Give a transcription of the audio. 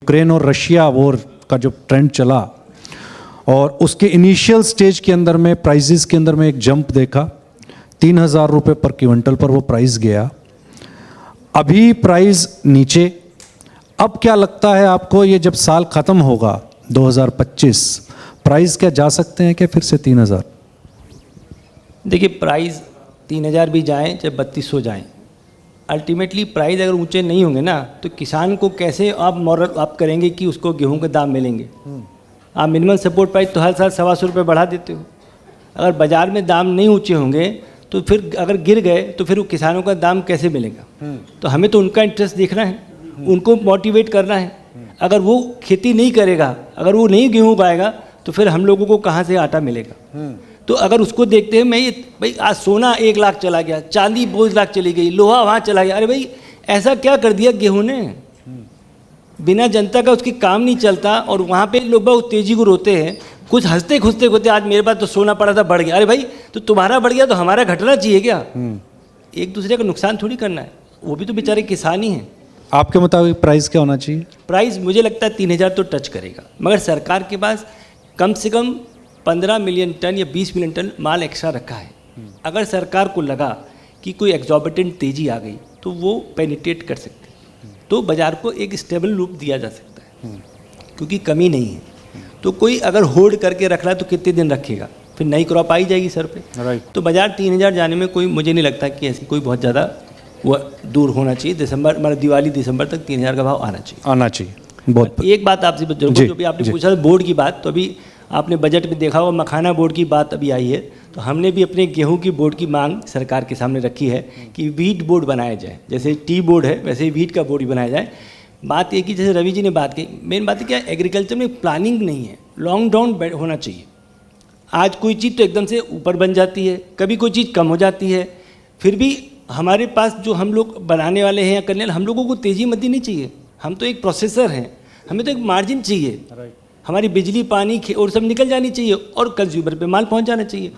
Ukraine और Russia war का जो ट्रेंड चला और उसके इनिशियल स्टेज के अंदर में प्राइजेस के अंदर में एक जंप देखा, 3,000 रुपये पर क्विंटल पर वो प्राइस गया। अभी प्राइस नीचे। अब क्या लगता है आपको, ये जब साल ख़त्म होगा 2025, प्राइस क्या जा सकते हैं क्या फिर से 3,000? देखिए, प्राइस 3,000 भी जाएं चाहे 3,200 जाएं, अल्टीमेटली प्राइस अगर ऊंचे नहीं होंगे ना तो किसान को कैसे आप करेंगे कि उसको गेहूं के दाम मिलेंगे। आप मिनिमम सपोर्ट प्राइस तो हर साल 125 रुपये बढ़ा देते हो। अगर बाज़ार में दाम नहीं ऊंचे होंगे तो फिर अगर गिर गए तो फिर वो किसानों का दाम कैसे मिलेगा। तो हमें तो उनका इंटरेस्ट देखना है, उनको मोटिवेट करना है। अगर वो खेती नहीं करेगा, अगर वो नहीं गेहूँ उगाएगा तो फिर हम लोगों को कहाँ से आटा मिलेगा। तो अगर उसको देखते हैं, मैं ये भाई आज सोना 1 लाख चला गया, चांदी 2 लाख चली गई, लोहा वहाँ चला गया। अरे भाई ऐसा क्या कर दिया गेहूँ ने, बिना जनता का उसकी काम नहीं चलता। और वहाँ पे लोग बहुत तेजी को रोते हैं, कुछ हंसते खुसते होते, आज मेरे पास तो सोना पड़ा था बढ़ गया। अरे भाई तो तुम्हारा बढ़ गया तो हमारा घटना चाहिए क्या। एक दूसरे का नुकसान थोड़ी करना है, वो भी तो बेचारे किसान ही हैं। आपके मुताबिक प्राइस क्या होना चाहिए? प्राइस मुझे लगता है 3,000 तो टच करेगा, मगर सरकार के पास कम से कम 15 मिलियन टन या 20 मिलियन टन माल एक्स्ट्रा रखा है। अगर सरकार को लगा कि कोई एग्जॉर्बिटेंट तेजी आ गई तो वो पेनिट्रेट कर सकती है, तो बाज़ार को एक स्टेबल रूप दिया जा सकता है, क्योंकि कमी नहीं है। तो कोई अगर होल्ड करके रख रहा है तो कितने दिन रखेगा, फिर नई क्रॉप आई जाएगी सर पे। तो बाज़ार 3,000 जाने में कोई, मुझे नहीं लगता कि ऐसी कोई बहुत ज़्यादा वो दूर होना चाहिए। दिसंबर मतलब दिवाली दिसंबर तक 3,000 का भाव आना चाहिए। बहुत एक बात आपसे जो भी आपने पूछा बोर्ड की बात, तो अभी आपने बजट में देखा होगा मखाना बोर्ड की बात अभी आई है, तो हमने भी अपने गेहूं की बोर्ड की मांग सरकार के सामने रखी है कि वीट बोर्ड बनाया जाए। जैसे टी बोर्ड है वैसे ही वीट का बोर्ड भी बनाया जाए। बात ये कि जैसे रवि जी ने बात की, मेन बात है क्या, एग्रीकल्चर में प्लानिंग नहीं है, लॉन्ग डाउन होना चाहिए। आज कोई चीज़ तो एकदम से ऊपर बन जाती है, कभी कोई चीज़ कम हो जाती है, फिर भी हमारे पास जो हम लोग बनाने वाले हैं या करने वाले, हम लोगों को तेज़ी मती नहीं चाहिए। हम तो एक प्रोसेसर हैं, हमें तो एक मार्जिन चाहिए। हमारी बिजली पानी और सब निकल जानी चाहिए और कंज्यूमर पे माल पहुंच जाना चाहिए।